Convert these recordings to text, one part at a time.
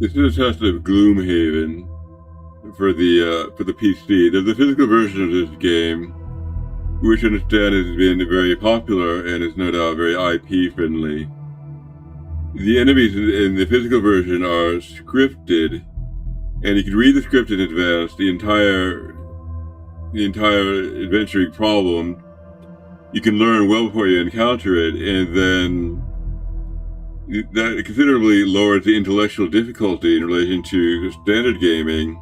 This is a test of Gloomhaven for the PC. There's a physical version of this game, which I understand has been very popular and is no doubt very IP friendly. The enemies in the physical version are scripted, and you can read the script in advance. The entire adventuring problem you can learn well before you encounter it, and then that considerably lowers the intellectual difficulty in relation to standard gaming.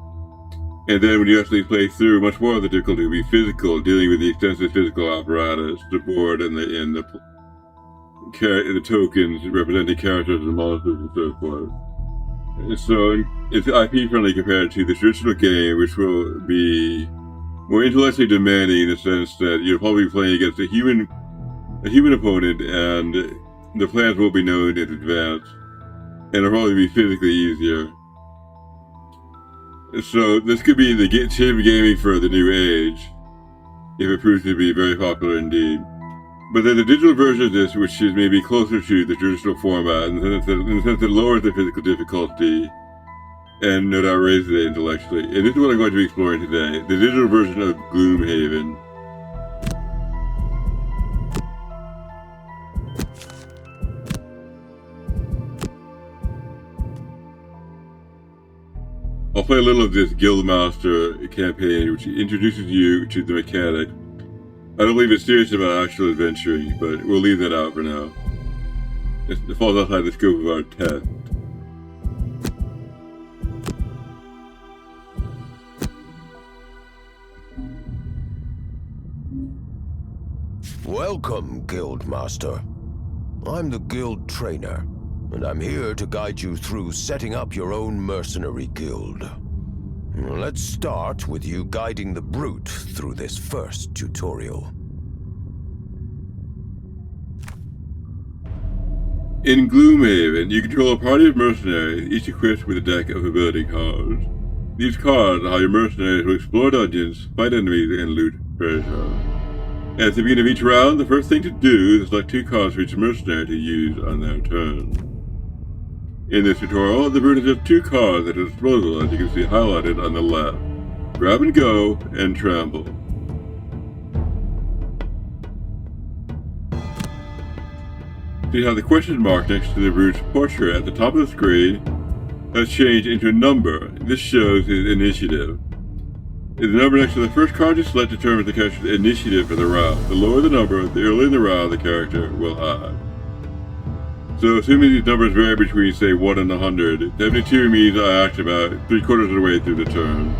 And then when you actually play through, much more of the difficulty will be physical, dealing with the extensive physical apparatus, the board, and the tokens representing characters and monsters and so forth. So it's IP friendly compared to the traditional game, which will be more intellectually demanding in the sense that you're probably playing against a human opponent, and the plans will be known in advance, and it'll probably be physically easier. So this could be the chip gaming for the new age, if it proves to be very popular indeed. But there's a digital version of this which is maybe closer to the traditional format in the sense that it lowers the physical difficulty and no doubt raises it intellectually. And this is what I'm going to be exploring today, the digital version of Gloomhaven. I'll play a little of this Guildmaster campaign, which introduces you to the mechanic. I don't believe it's serious about actual adventuring, but we'll leave that out for now. It falls outside the scope of our test. Welcome, Guildmaster. I'm the Guild Trainer, and I'm here to guide you through setting up your own mercenary guild. Let's start with you guiding the brute through this first tutorial. In Gloomhaven, you control a party of mercenaries, each equipped with a deck of ability cards. These cards allow your mercenaries to explore dungeons, fight enemies, and loot treasure. At the beginning of each round, the first thing to do is select 2 cards for each mercenary to use on their turn. In this tutorial, the brute has 2 cards at its disposal, as you can see highlighted on the left: Grab and Go and Trample. See how the question mark next to the brute's portrait at the top of the screen has changed into a number. This shows his initiative. The number next to the first card you select determines the character's initiative for the round. The lower the number, the earlier in the round the character will act. So assuming these numbers vary between, say, 1 and 100, 72 means I act about 3/4 of the way through the turn.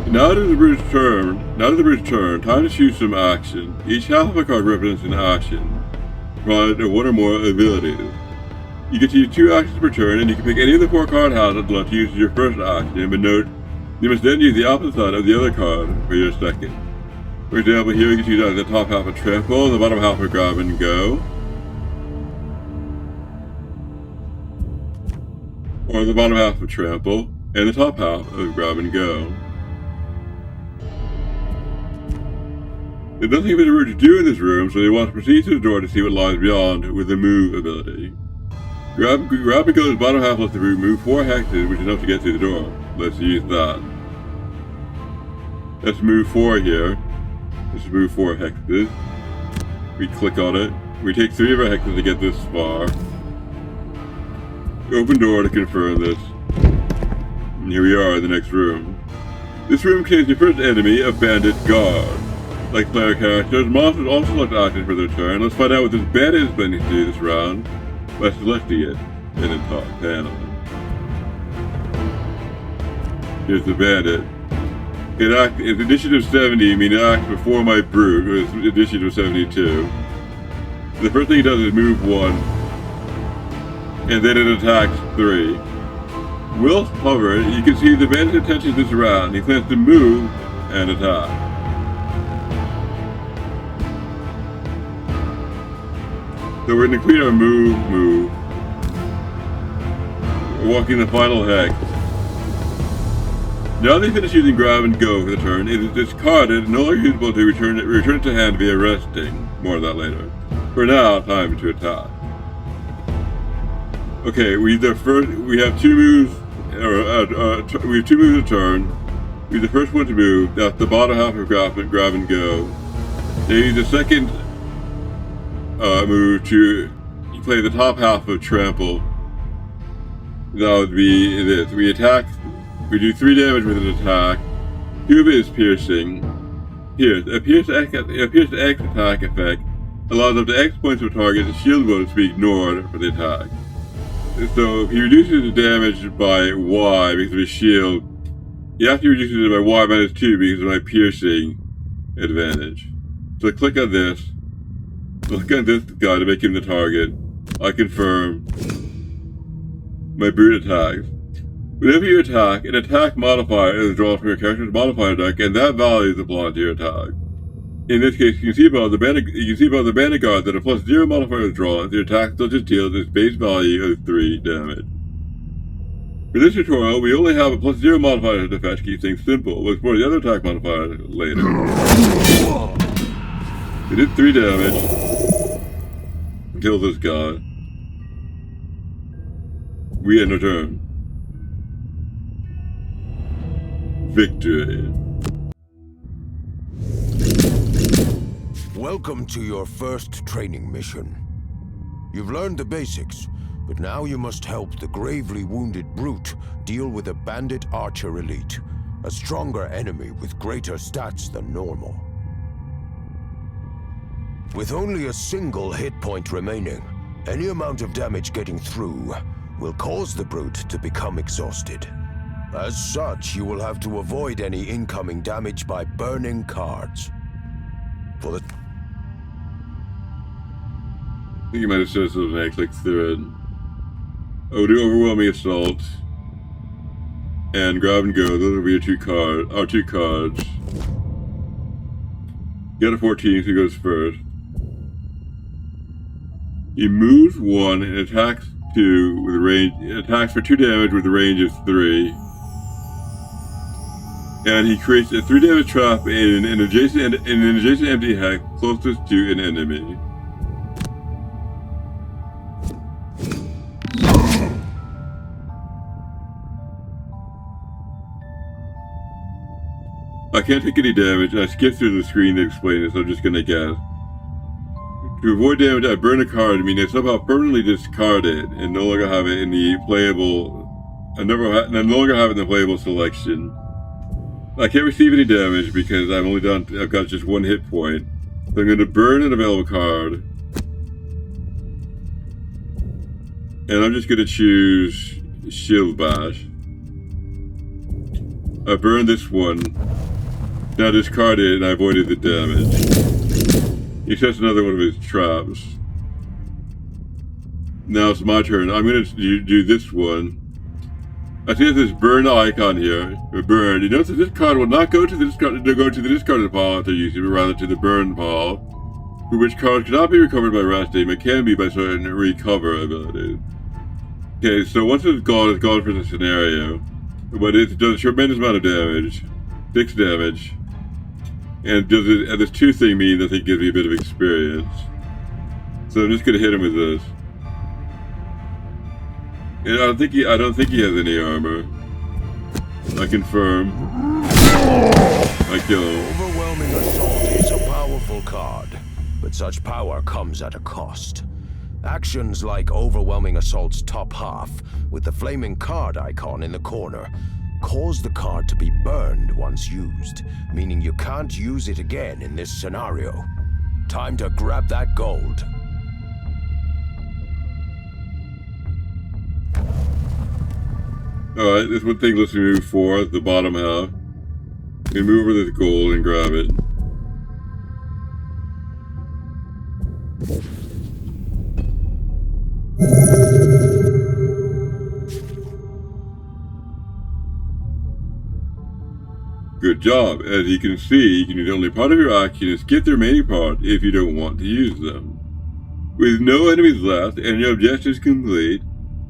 Now it is the brute's turn, time to choose some action. Each half of a card represents an action, provided of 1 or more abilities. You get to use 2 actions per turn, and you can pick any of the 4 card houses left to use as your first action, but note, you must then use the opposite side of the other card for your second. For example, here you can choose either the top half of Trample and the bottom half of Grab and Go, or the bottom half of Trample and the top half of Grab and Go. There's nothing for the brute to do in this room, so they want to proceed to the door to see what lies beyond with the Move ability. Grab and Go's bottom half lets the brute move 4 hexes, which is enough to get through the door. Let's use that. Let's move 4 here. Let's move 4 hexes. We click on it. We take 3 of our hexes to get this far. Open door to confirm this. And here we are in the next room. This room contains your first enemy, a bandit guard. Like player characters, monsters also select actions for their turn. Let's find out what this bandit is planning to do this round by selecting it in the top panel. Here's the bandit. It's initiative 70, meaning it acts before my brute, who is initiative 72. The first thing it does is move 1, and then it attacks 3. Whilst hovered, you can see the bandit's intentions this round. He plans to move and attack. So we're going to complete our move. We're walking the final hex. Now they finish using grab and go for the turn, it is discarded and no longer usable to return it to hand via resting. More of that later. For now, time to attack. Okay, we have 2 moves, we have 2 moves a turn. We use the first one to move, that's the bottom half of grab and go. They use the second move to play the top half of trample. That would be this. We attack, we do 3 damage with an attack. 2 of it is piercing. Here, a pierce X attack effect allows up to X points of target's shield bonus to be ignored for the attack. So if he reduces the damage by Y because of his shield, he actually reduces it by Y minus 2 because of my piercing advantage. So click on this. Click on this guy to make him the target. I confirm. My brute attacks. Whenever you attack, an attack modifier is drawn from your character's modifier deck, and that value is applied to your attack. In this case, you can see above the bandit guard that a +0 modifier is drawn. The attack still just deals its base value of 3 damage. For this tutorial, we only have a +0 modifier to fetch, keep things simple. We'll explore the other attack modifier later. It did 3 damage. Kills this guy. We end our turn. Victory. Welcome to your first training mission. You've learned the basics, but now you must help the gravely wounded brute deal with a bandit archer elite, a stronger enemy with greater stats than normal. With only a single hit point remaining, any amount of damage getting through will cause the brute to become exhausted. As such, you will have to avoid any incoming damage by burning cards. For the... I think you might have said something when I clicked through it. Oh, do overwhelming assault. And grab and go, those will be our two cards. Get a 14, so he goes first. He moves 1 and attacks 2 with a range. Attacks for 2 damage with a range of 3. And he creates a 3 damage trap in an adjacent empty hex closest to an enemy. I can't take any damage, and I skipped through the screen to explain it, so I'm just gonna guess. To avoid damage, I burn a card, meaning I somehow permanently discard it and no longer have it in the playable. I no longer have it in the playable selection. I can't receive any damage because I've got just 1 hit point. So I'm going to burn an available card. And I'm just going to choose Shield Bash. I burned this one. Now discard it and I avoided the damage. He sets another one of his traps. Now it's my turn. I'm going to do this one. I see this burn icon here. Burn. You notice that this card will not go to the discarded pile after use it, but rather to the burn pile, for which cards cannot be recovered by resting, but can be by certain recover abilities. Okay, so once it's gone for the scenario. But it does a tremendous amount of damage. 6 damage. And this 2 thing means I think it gives me a bit of experience. So I'm just gonna hit him with this. And I don't think he has any armor. I confirm. I kill him. Overwhelming Assault is a powerful card, but such power comes at a cost. Actions like Overwhelming Assault's top half, with the flaming card icon in the corner, cause the card to be burned once used, meaning you can't use it again in this scenario. Time to grab that gold. Alright, this one thing lets me move 4, the bottom half. We move over this gold and grab it. Good job. As you can see, you can use only part of your action and skip the remaining part if you don't want to use them. With no enemies left and your objective is complete,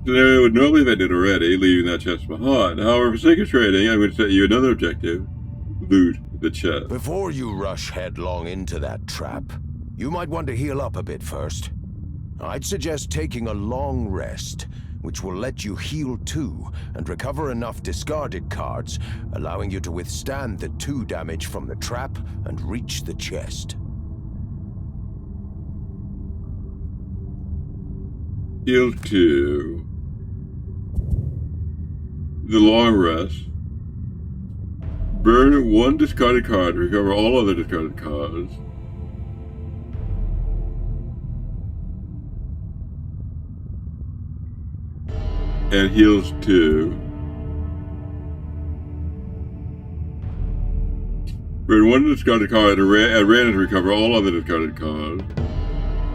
scenario would normally have ended already, leaving that chest behind. However, for sake of trading, I'm going to set you another objective. Loot the chest. Before you rush headlong into that trap, you might want to heal up a bit first. I'd suggest taking a long rest, which will let you heal too, and recover enough discarded cards, allowing you to withstand the 2 damage from the trap and reach the chest. Heal 2. The long rest. Burn 1 discarded card to recover all other discarded cards. And heals 2. Burn 1 discarded card at random to recover all other discarded cards.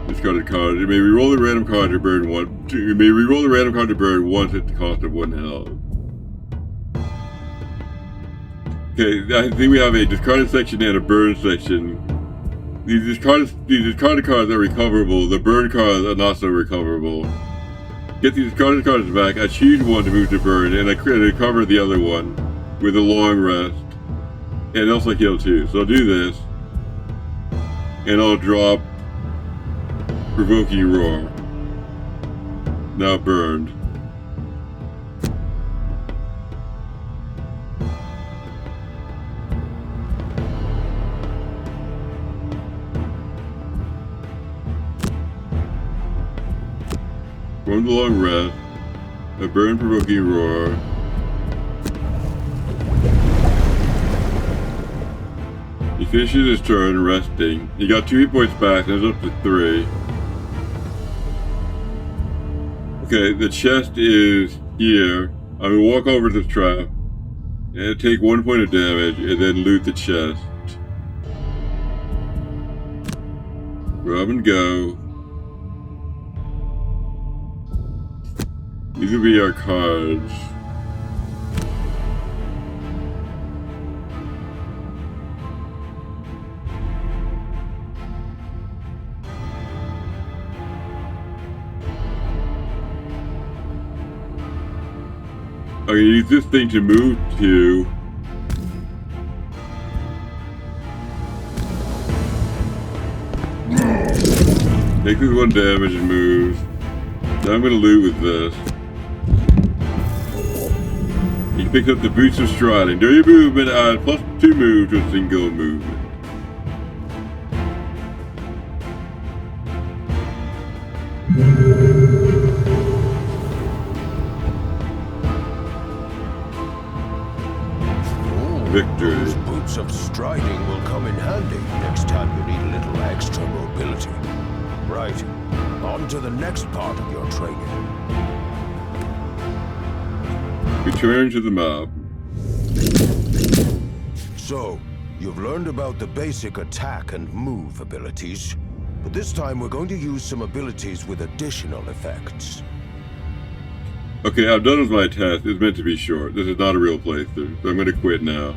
Discarded card. You may reroll the random card to burn 1. You may reroll the random card to burn once at the cost of 1 health. Okay, I think we have a discarded section and a burn section. These discarded cards are recoverable. The burn cards are not so recoverable. Get these discarded cards back. I choose one to move to burn, and I recover the other one with a long rest. And also heal 2. So I'll do this. And I'll drop Provoking Roar. Now burned. From the long rest, a burn Provoking Roar. He finishes his turn resting. He got 2 hit points back and it's up to 3. Okay, the chest is here. I'm gonna walk over to the trap and take 1 point of damage and then loot the chest. Grab and go. These will be our cards. I'm gonna use this thing to move to. Take this 1 damage and move. Now I'm gonna loot with this. He picks up the Boots of Striding. During your movement, add +2 move to a single movement. Victory. Those Boots of Striding will come in handy next time you need a little extra mobility. Right, on to the next part of your training. Return to the map. So, you've learned about the basic attack and move abilities, but this time we're going to use some abilities with additional effects. Okay, I'm done with my test. It's meant to be short. This is not a real playthrough, so I'm gonna quit now.